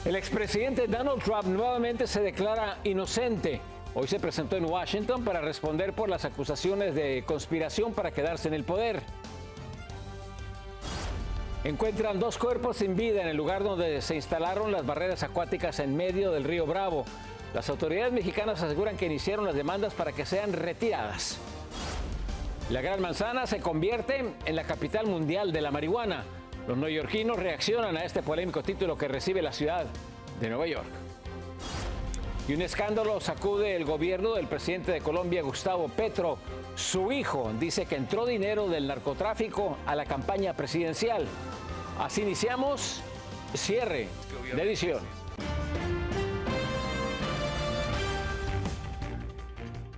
El expresidente Donald Trump nuevamente se declara inocente. Hoy se presentó en Washington para responder por las acusaciones de conspiración para quedarse en el poder. Encuentran 2 cuerpos sin vida en el lugar donde se instalaron las barreras acuáticas en medio del río Bravo. Las autoridades mexicanas aseguran que iniciaron las demandas para que sean retiradas. La Gran Manzana se convierte en la capital mundial de la marihuana. Los neoyorquinos reaccionan a este polémico título que recibe la ciudad de Nueva York. Y un escándalo sacude el gobierno del presidente de Colombia, Gustavo Petro. Su hijo dice que entró dinero del narcotráfico a la campaña presidencial. Así iniciamos cierre de edición.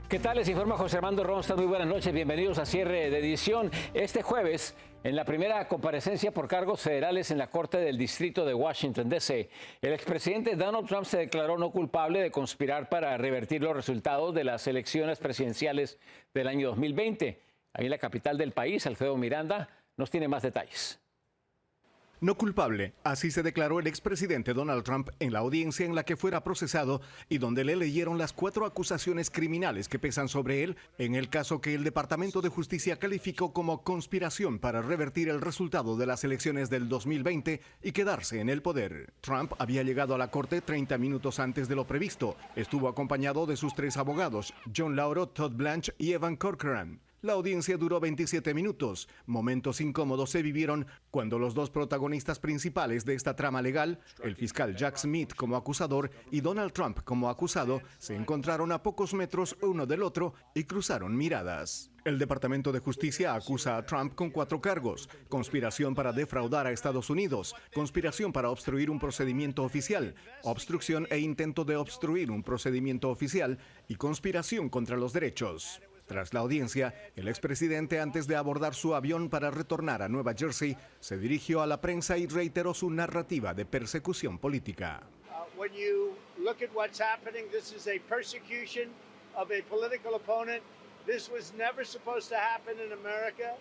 ¿Qué tal? Les informa José Armando Ronsta. Muy buenas noches, bienvenidos a cierre de edición. Este jueves, en la primera comparecencia por cargos federales en la Corte del Distrito de Washington, D.C., el expresidente Donald Trump se declaró no culpable de conspirar para revertir los resultados de las elecciones presidenciales del año 2020. Ahí en la capital del país, Alfredo Miranda nos tiene más detalles. No culpable, así se declaró el expresidente Donald Trump en la audiencia en la que fuera procesado y donde le leyeron las 4 acusaciones criminales que pesan sobre él en el caso que el Departamento de Justicia calificó como conspiración para revertir el resultado de las elecciones del 2020 y quedarse en el poder. Trump había llegado a la corte 30 minutos antes de lo previsto. Estuvo acompañado de sus 3 abogados, John Lauro, Todd Blanche y Evan Corcoran. La audiencia duró 27 minutos. Momentos incómodos se vivieron cuando los 2 protagonistas principales de esta trama legal, el fiscal Jack Smith como acusador y Donald Trump como acusado, se encontraron a pocos metros uno del otro y cruzaron miradas. El Departamento de Justicia acusa a Trump con 4 cargos: conspiración para defraudar a Estados Unidos, conspiración para obstruir un procedimiento oficial, obstrucción e intento de obstruir un procedimiento oficial y conspiración contra los derechos. Tras la audiencia, el expresidente, antes de abordar su avión para retornar a Nueva Jersey, se dirigió a la prensa y reiteró su narrativa de persecución política. When you look at what's happening, this is a persecution of a political opponent. This was never supposed to happen in America.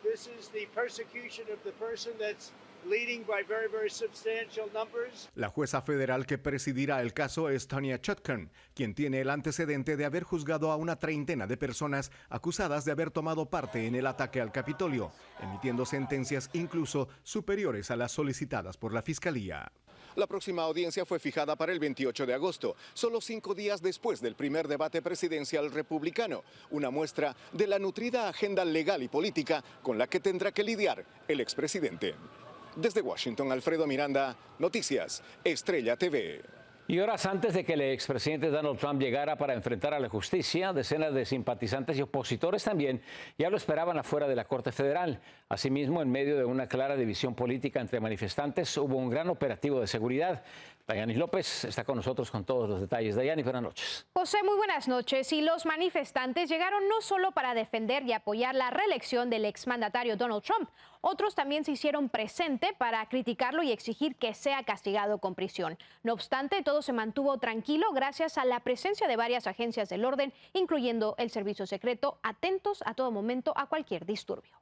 This is the persecution of the person that's leading by very, very substantial numbers. La jueza federal que presidirá el caso es Tanya Chutkan, quien tiene el antecedente de haber juzgado a una treintena de personas acusadas de haber tomado parte en el ataque al Capitolio, emitiendo sentencias incluso superiores a las solicitadas por la Fiscalía. La próxima audiencia fue fijada para el 28 de agosto, solo 5 días después del primer debate presidencial republicano, una muestra de la nutrida agenda legal y política con la que tendrá que lidiar el expresidente. Desde Washington, Alfredo Miranda, Noticias Estrella TV. Y horas antes de que el expresidente Donald Trump llegara para enfrentar a la justicia, decenas de simpatizantes y opositores también ya lo esperaban afuera de la Corte Federal. Asimismo, en medio de una clara división política entre manifestantes, hubo un gran operativo de seguridad. Dayanis López está con nosotros con todos los detalles. Dayanis, buenas noches. José, muy buenas noches. Y los manifestantes llegaron no solo para defender y apoyar la reelección del exmandatario Donald Trump, otros también se hicieron presente para criticarlo y exigir que sea castigado con prisión. No obstante, todo se mantuvo tranquilo gracias a la presencia de varias agencias del orden, incluyendo el servicio secreto, atentos a todo momento a cualquier disturbio.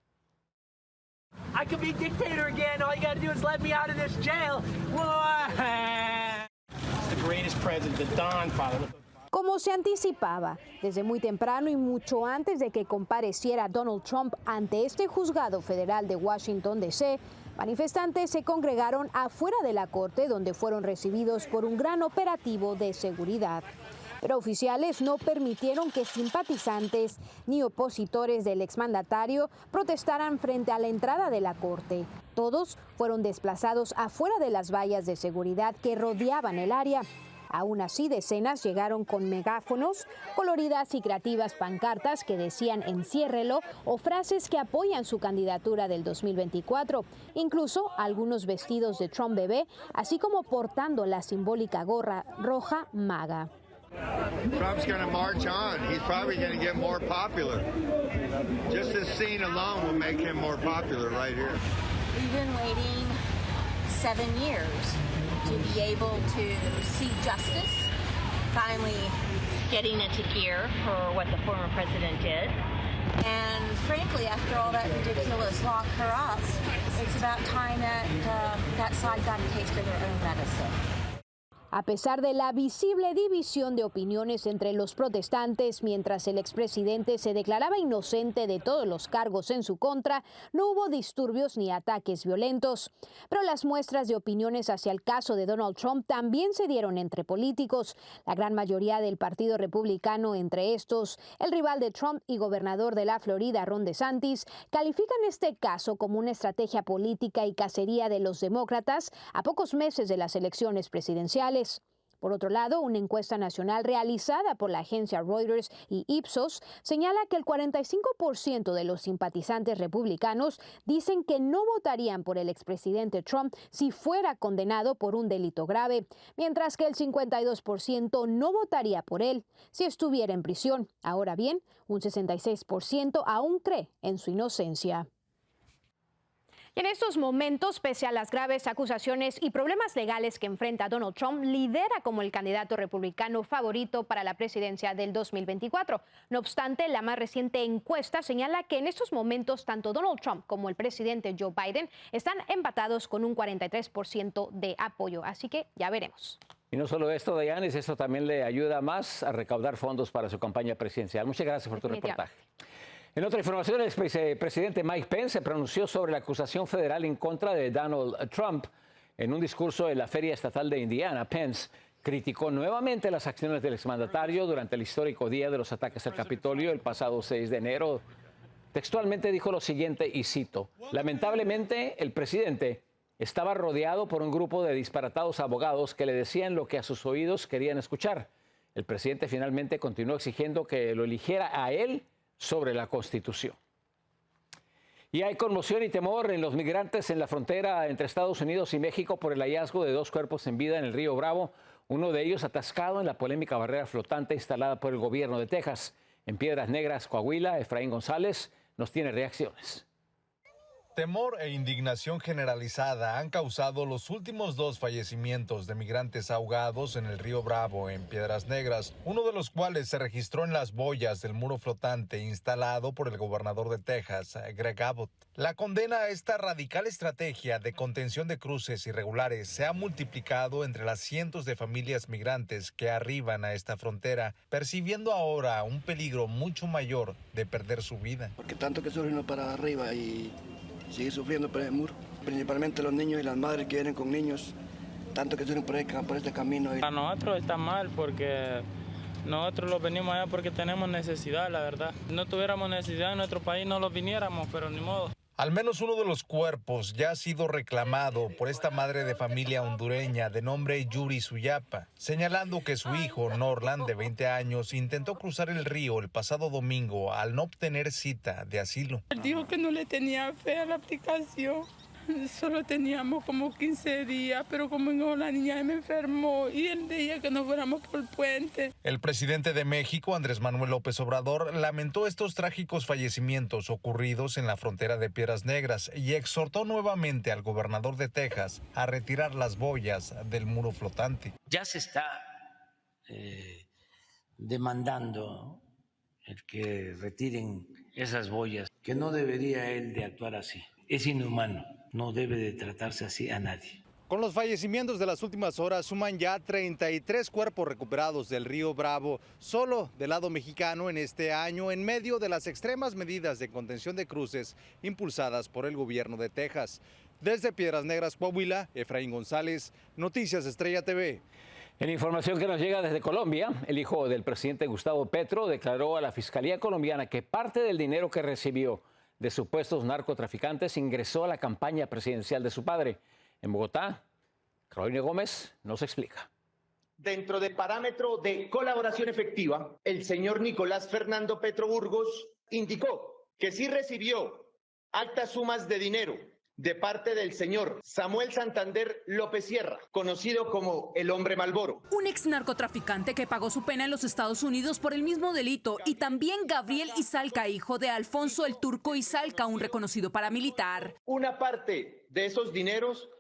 I could be dictator again. All you gotta do is let me out of this jail. It's the greatest president, the Don Father. Como se anticipaba, desde muy temprano y mucho antes de que compareciera Donald Trump ante este juzgado federal de Washington, D.C., manifestantes se congregaron afuera de la corte, donde fueron recibidos por un gran operativo de seguridad. Pero oficiales no permitieron que simpatizantes ni opositores del exmandatario protestaran frente a la entrada de la corte. Todos fueron desplazados afuera de las vallas de seguridad que rodeaban el área. Aún así, decenas llegaron con megáfonos, coloridas y creativas pancartas que decían "enciérrelo" o frases que apoyan su candidatura del 2024. Incluso algunos vestidos de Trump bebé, así como portando la simbólica gorra roja MAGA. Trump's going to march on. He's probably going to get more popular. Just this scene alone will make him more popular right here. We've been waiting 7 years to be able to see justice, finally getting into gear for what the former president did. And frankly, after all that ridiculous lock-her-up, it's about time that that side got a taste of their own medicine. a pesar de la visible división de opiniones entre los protestantes. Mientras el expresidente se declaraba inocente de todos los cargos en su contra, no hubo disturbios ni ataques violentos. Pero las muestras de opiniones hacia el caso de Donald Trump también se dieron entre políticos. La gran mayoría del Partido Republicano, entre estos el rival de Trump y gobernador de la Florida, Ron DeSantis, califican este caso como una estrategia política y cacería de los demócratas a pocos meses de las elecciones presidenciales. Por otro lado, una encuesta nacional realizada por la agencia Reuters y Ipsos señala que el 45% de los simpatizantes republicanos dicen que no votarían por el expresidente Trump si fuera condenado por un delito grave, mientras que el 52% no votaría por él si estuviera en prisión. Ahora bien, un 66% aún cree en su inocencia. Y en estos momentos, pese a las graves acusaciones y problemas legales que enfrenta Donald Trump, lidera como el candidato republicano favorito para la presidencia del 2024. No obstante, la más reciente encuesta señala que en estos momentos tanto Donald Trump como el presidente Joe Biden están empatados con un 43% de apoyo. Así que ya veremos. Y no solo esto, Dayanis, esto también le ayuda más a recaudar fondos para su campaña presidencial. Muchas gracias por tu reportaje. En otra información, el presidente Mike Pence se pronunció sobre la acusación federal en contra de Donald Trump. En un discurso en la Feria Estatal de Indiana, Pence criticó nuevamente las acciones del exmandatario durante el histórico día de los ataques al Capitolio el pasado 6 de enero. Textualmente dijo lo siguiente, y cito: lamentablemente, el presidente estaba rodeado por un grupo de disparatados abogados que le decían lo que a sus oídos querían escuchar. El presidente finalmente continuó exigiendo que lo eligiera a él sobre la Constitución. Y hay conmoción y temor en los migrantes en la frontera entre Estados Unidos y México por el hallazgo de 2 cuerpos sin vida en el río Bravo, uno de ellos atascado en la polémica barrera flotante instalada por el gobierno de Texas. En Piedras Negras, Coahuila, Efraín González nos tiene reacciones. Temor e indignación generalizada han causado los últimos 2 fallecimientos de migrantes ahogados en el río Bravo, en Piedras Negras, uno de los cuales se registró en las boyas del muro flotante instalado por el gobernador de Texas, Greg Abbott. La condena a esta radical estrategia de contención de cruces irregulares se ha multiplicado entre las cientos de familias migrantes que arriban a esta frontera, percibiendo ahora un peligro mucho mayor de perder su vida. Porque tanto que sufren para arriba y sigue sufriendo por el muro, principalmente los niños y las madres que vienen con niños, tanto que sufren por este camino. Para nosotros está mal porque nosotros los venimos allá porque tenemos necesidad, la verdad. Si no tuviéramos necesidad en nuestro país no los viniéramos, pero ni modo. Al menos uno de los cuerpos ya ha sido reclamado por esta madre de familia hondureña de nombre Yuri Suyapa, señalando que su hijo, Norland, de 20 años, intentó cruzar el río el pasado domingo al no obtener cita de asilo. Él dijo que no le tenía fe a la aplicación. Solo teníamos como 15 días, pero como no, la niña me enfermó y él decía que nos fuéramos por el puente. El presidente de México, Andrés Manuel López Obrador, lamentó estos trágicos fallecimientos ocurridos en la frontera de Piedras Negras y exhortó nuevamente al gobernador de Texas a retirar las boyas del muro flotante. Ya se está demandando el que retiren esas boyas, que no debería él de actuar así. Es inhumano. No debe de tratarse así a nadie. Con los fallecimientos de las últimas horas suman ya 33 cuerpos recuperados del río Bravo, solo del lado mexicano en este año, en medio de las extremas medidas de contención de cruces impulsadas por el gobierno de Texas. Desde Piedras Negras, Coahuila, Efraín González, Noticias Estrella TV. En información que nos llega desde Colombia, el hijo del presidente Gustavo Petro declaró a la Fiscalía colombiana que parte del dinero que recibió de supuestos narcotraficantes ingresó a la campaña presidencial de su padre. En Bogotá, Carolina Gómez nos explica. Dentro del parámetro de colaboración efectiva, el señor Nicolás Fernando Petro Burgos indicó que sí recibió altas sumas de dinero de parte del señor Samuel Santander López Sierra, conocido como el Hombre Malboro. Un ex narcotraficante que pagó su pena en los Estados Unidos por el mismo delito, y también Gabriel Izalca, hijo de Alfonso el Turco Izalca, un reconocido paramilitar. Una parte de esos dineros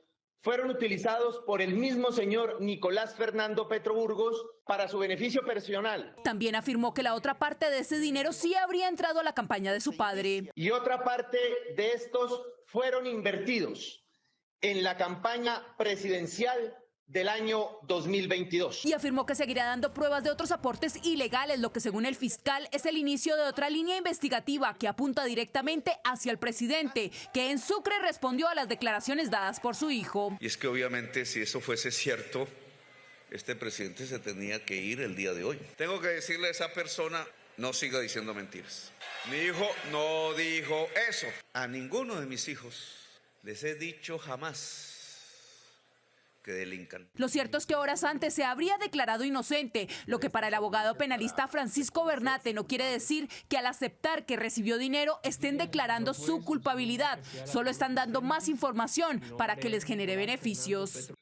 fueron utilizados por el mismo señor Nicolás Fernando Petro Burgos para su beneficio personal. También afirmó que la otra parte de ese dinero sí habría entrado a la campaña de su padre. Y otra parte de estos fueron invertidos en la campaña presidencial del año 2022. Y afirmó que seguirá dando pruebas de otros aportes ilegales, lo que según el fiscal es el inicio de otra línea investigativa que apunta directamente hacia el presidente, que en Sucre respondió a las declaraciones dadas por su hijo. Y es que obviamente si eso fuese cierto, este presidente se tenía que ir el día de hoy. Tengo que decirle a esa persona, no siga diciendo mentiras. Mi hijo no dijo eso. A ninguno de mis hijos les he dicho jamás que delincan. Lo cierto es que horas antes se habría declarado inocente, lo que para el abogado penalista Francisco Bernate no quiere decir que al aceptar que recibió dinero estén declarando su culpabilidad. Solo están dando más información para que les genere beneficios.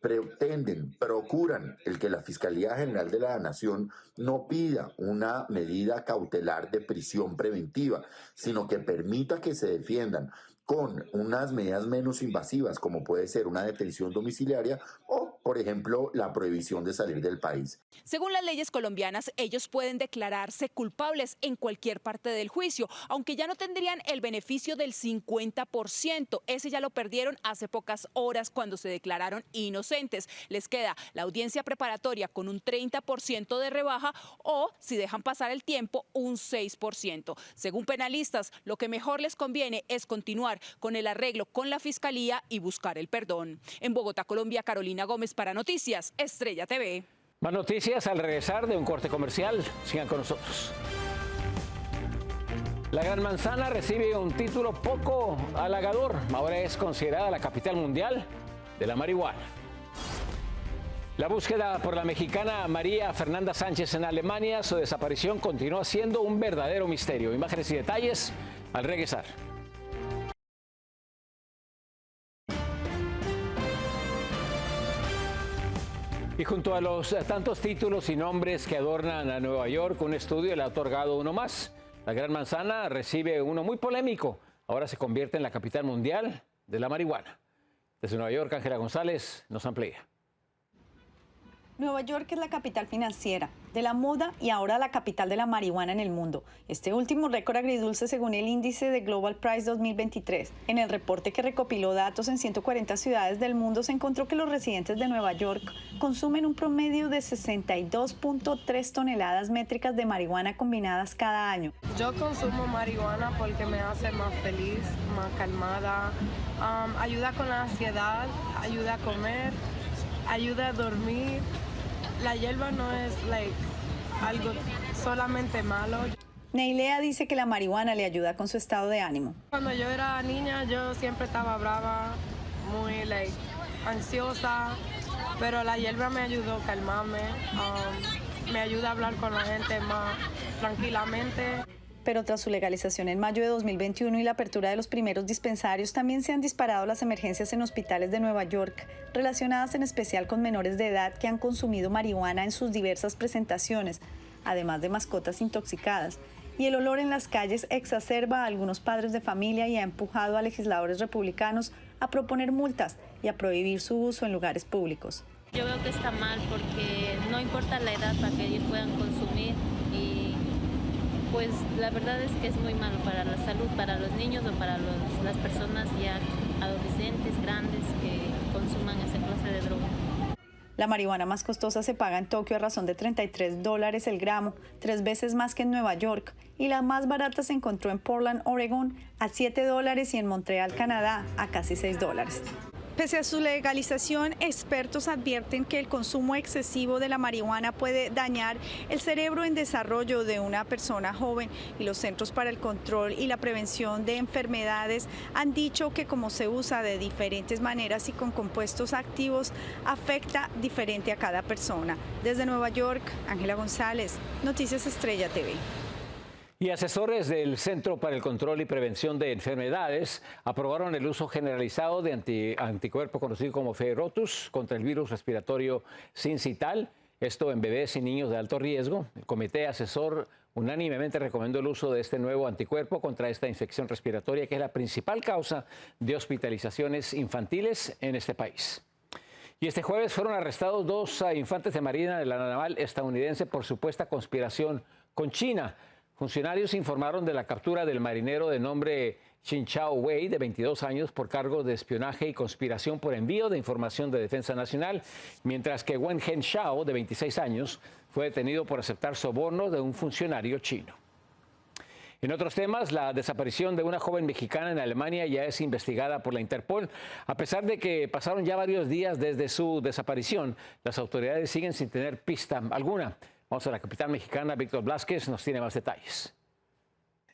Procuran el que la Fiscalía General de la Nación no pida una medida cautelar de prisión preventiva, sino que permita que se defiendan con unas medidas menos invasivas, como puede ser una detención domiciliaria o, por ejemplo, la prohibición de salir del país. Según las leyes colombianas, ellos pueden declararse culpables en cualquier parte del juicio, aunque ya no tendrían el beneficio del 50%. Ese ya lo perdieron hace pocas horas cuando se declararon inocentes. Les queda la audiencia preparatoria con un 30% de rebaja o, si dejan pasar el tiempo, un 6%. Según penalistas, lo que mejor les conviene es continuar con el arreglo con la Fiscalía y buscar el perdón. En Bogotá, Colombia, Carolina Gómez para Noticias Estrella TV. Más noticias al regresar de un corte comercial. Sigan con nosotros. La Gran Manzana recibe un título poco halagador. Ahora es considerada la capital mundial de la marihuana. La búsqueda por la mexicana María Fernanda Sánchez en Alemania, su desaparición continúa siendo un verdadero misterio. Imágenes y detalles al regresar. Y junto a los tantos títulos y nombres que adornan a Nueva York, un estudio le ha otorgado uno más. La Gran Manzana recibe uno muy polémico. Ahora se convierte en la capital mundial de la marihuana. Desde Nueva York, Ángela González nos amplía. Nueva York es la capital financiera, de la moda y ahora la capital de la marihuana en el mundo. Este último récord agridulce según el índice de Global Price 2023. En el reporte que recopiló datos en 140 ciudades del mundo se encontró que los residentes de Nueva York consumen un promedio de 62.3 toneladas métricas de marihuana combinadas cada año. Yo consumo marihuana porque me hace más feliz, más calmada, ayuda con la ansiedad, ayuda a comer, ayuda a dormir. La hierba no es algo solamente malo. Neilea dice que la marihuana le ayuda con su estado de ánimo. Cuando yo era niña yo siempre estaba brava, muy ansiosa, pero la hierba me ayudó a calmarme, me ayuda a hablar con la gente más tranquilamente. Pero tras su legalización en mayo de 2021 y la apertura de los primeros dispensarios, también se han disparado las emergencias en hospitales de Nueva York, relacionadas en especial con menores de edad que han consumido marihuana en sus diversas presentaciones, además de mascotas intoxicadas. Y el olor en las calles exacerba a algunos padres de familia y ha empujado a legisladores republicanos a proponer multas y a prohibir su uso en lugares públicos. Yo veo que está mal porque no importa la edad para que ellos puedan consumir y pues la verdad es que es muy malo para la salud, para los niños o para las personas ya adolescentes, grandes que consuman esa clase de droga. La marihuana más costosa se paga en Tokio a razón de $33 el gramo, 3 veces más que en Nueva York, y la más barata se encontró en Portland, Oregón, a $7 y en Montreal, Canadá, a casi $6. Pese a su legalización, expertos advierten que el consumo excesivo de la marihuana puede dañar el cerebro en desarrollo de una persona joven, y los Centros para el Control y la Prevención de Enfermedades han dicho que como se usa de diferentes maneras y con compuestos activos, afecta diferente a cada persona. Desde Nueva York, Ángela González, Noticias Estrella TV. Y asesores del Centro para el Control y Prevención de Enfermedades aprobaron el uso generalizado de anticuerpo conocido como Ferrotus contra el virus respiratorio sincital, esto en bebés y niños de alto riesgo. El comité asesor unánimemente recomendó el uso de este nuevo anticuerpo contra esta infección respiratoria, que es la principal causa de hospitalizaciones infantiles en este país. Y este jueves fueron arrestados 2 infantes de marina de la naval estadounidense por supuesta conspiración con China. Funcionarios informaron de la captura del marinero de nombre Xin Chao Wei, de 22 años, por cargos de espionaje y conspiración por envío de información de defensa nacional, mientras que Wen Hengshao, de 26 años, fue detenido por aceptar sobornos de un funcionario chino. En otros temas, la desaparición de una joven mexicana en Alemania ya es investigada por la Interpol. A pesar de que pasaron ya varios días desde su desaparición, las autoridades siguen sin tener pista alguna. Vamos a la capital mexicana. Víctor Blázquez nos tiene más detalles.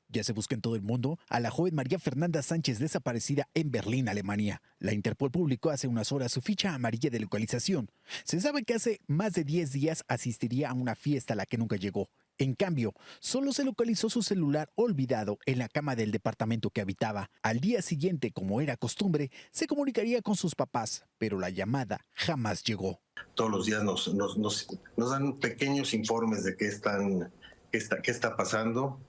Ya se busca en todo el mundo a la joven María Fernanda Sánchez, desaparecida en Berlín, Alemania. La Interpol publicó hace unas horas su ficha amarilla de localización. Se sabe que hace más de 10 días asistiría a una fiesta a la que nunca llegó. En cambio, solo se localizó su celular olvidado en la cama del departamento que habitaba. Al día siguiente, como era costumbre, se comunicaría con sus papás, pero la llamada jamás llegó. Todos los días nos dan pequeños informes de qué está pasando.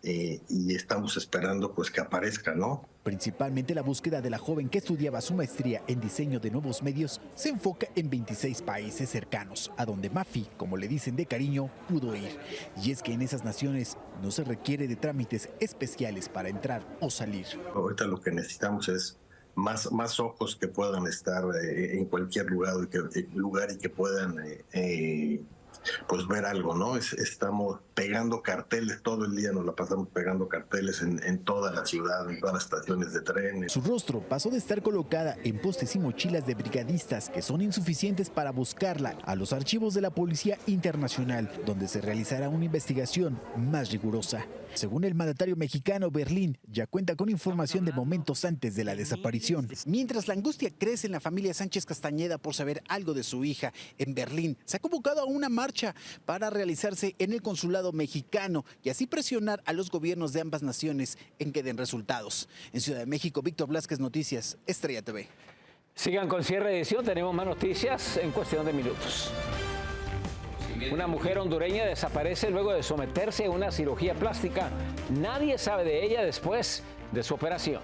Y estamos esperando pues que aparezca, ¿no? Principalmente la búsqueda de la joven que estudiaba su maestría en diseño de nuevos medios se enfoca en 26 países cercanos, a donde Mafi, como le dicen de cariño, pudo ir. Y es que en esas naciones no se requiere de trámites especiales para entrar o salir. Ahorita lo que necesitamos es más ojos que puedan estar en cualquier lugar y que puedan pues ver algo, ¿no? Estamos pegando carteles todo el día, nos la pasamos pegando carteles en toda la ciudad, en todas las estaciones de tren. Su rostro pasó de estar colocada en postes y mochilas de brigadistas que son insuficientes para buscarla a los archivos de la Policía Internacional, donde se realizará una investigación más rigurosa. Según el mandatario mexicano, Berlín ya cuenta con información de momentos antes de la desaparición. Mientras la angustia crece en la familia Sánchez Castañeda por saber algo de su hija, en Berlín se ha convocado a una marcha para realizarse en el consulado mexicano y así presionar a los gobiernos de ambas naciones en que den resultados. En Ciudad de México, Víctor Blázquez, Noticias, Estrella TV. Sigan con cierre de edición, tenemos más noticias en cuestión de minutos. Una mujer hondureña desaparece luego de someterse a una cirugía plástica. Nadie sabe de ella después de su operación.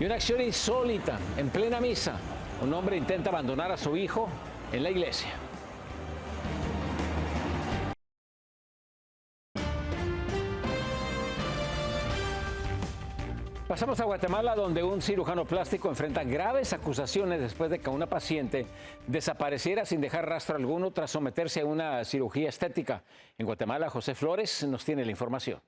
Y una acción insólita en plena misa. Un hombre intenta abandonar a su hijo en la iglesia. Pasamos a Guatemala, donde un cirujano plástico enfrenta graves acusaciones después de que una paciente desapareciera sin dejar rastro alguno tras someterse a una cirugía estética. En Guatemala, José Flores nos tiene la información.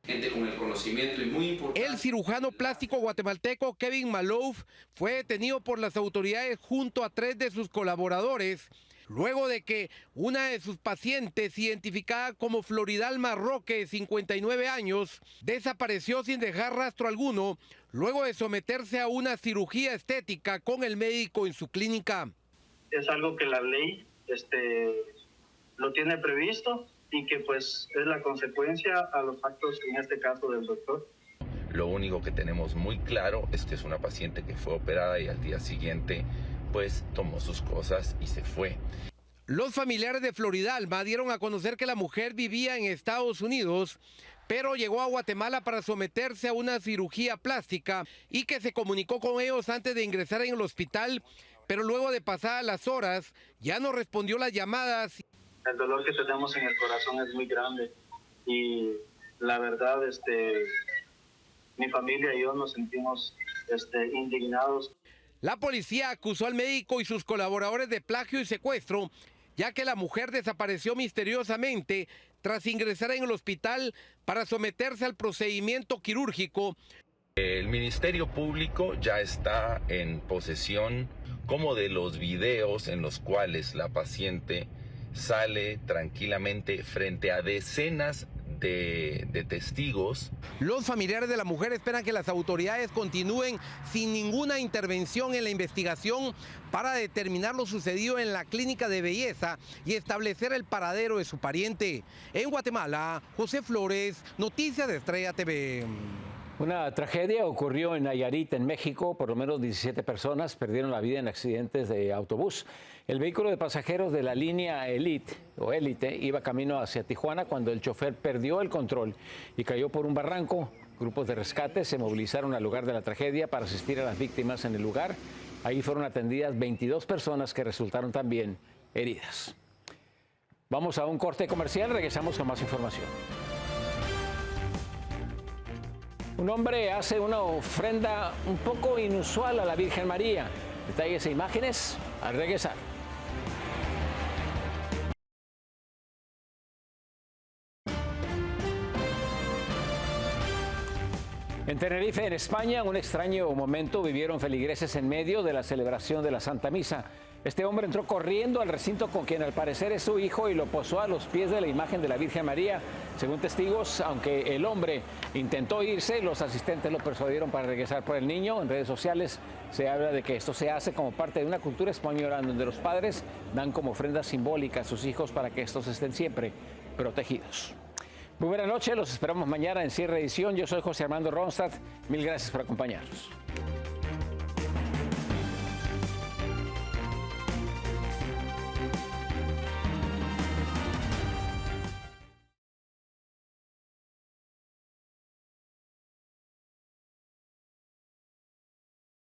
Gente con el conocimiento y muy importante. El cirujano plástico guatemalteco Kevin Malouf fue detenido por las autoridades junto a 3 de sus colaboradores, luego de que una de sus pacientes, identificada como Floridalma Roque, de 59 años, desapareció sin dejar rastro alguno, luego de someterse a una cirugía estética con el médico en su clínica. Es algo que la ley lo tiene previsto y que pues es la consecuencia a los actos, en este caso, del doctor. Lo único que tenemos muy claro es que es una paciente que fue operada y al día siguiente pues tomó sus cosas y se fue. Los familiares de Floridalma dieron a conocer que la mujer vivía en Estados Unidos, pero llegó a Guatemala para someterse a una cirugía plástica y que se comunicó con ellos antes de ingresar en el hospital, pero luego de pasadas las horas ya no respondió las llamadas. El dolor que tenemos en el corazón es muy grande y la verdad mi familia y yo nos sentimos indignados. La policía acusó al médico y sus colaboradores de plagio y secuestro, ya que la mujer desapareció misteriosamente tras ingresar en el hospital para someterse al procedimiento quirúrgico. El Ministerio Público ya está en posesión como de los videos en los cuales la paciente sale tranquilamente frente a decenas de testigos. Los familiares de la mujer esperan que las autoridades continúen sin ninguna intervención en la investigación para determinar lo sucedido en la clínica de belleza y establecer el paradero de su pariente. En Guatemala, José Flores, Noticias de Estrella TV. Una tragedia ocurrió en Nayarit, en México. Por lo menos 17 personas perdieron la vida en accidentes de autobús. El vehículo de pasajeros de la línea Élite iba camino hacia Tijuana cuando el chofer perdió el control y cayó por un barranco. Grupos de rescate se movilizaron al lugar de la tragedia para asistir a las víctimas en el lugar. Ahí fueron atendidas 22 personas que resultaron también heridas. Vamos a un corte comercial, regresamos con más información. Un hombre hace una ofrenda un poco inusual a la Virgen María. Detalles e imágenes al regresar. En Tenerife, en España, un extraño momento vivieron feligreses en medio de la celebración de la Santa Misa. Este hombre entró corriendo al recinto con quien al parecer es su hijo y lo posó a los pies de la imagen de la Virgen María. Según testigos, aunque el hombre intentó irse, los asistentes lo persuadieron para regresar por el niño. En redes sociales se habla de que esto se hace como parte de una cultura española donde los padres dan como ofrenda simbólica a sus hijos para que estos estén siempre protegidos. Muy buenas noches, los esperamos mañana en Cierre Edición. Yo soy José Armando Ronstadt. Mil gracias por acompañarnos.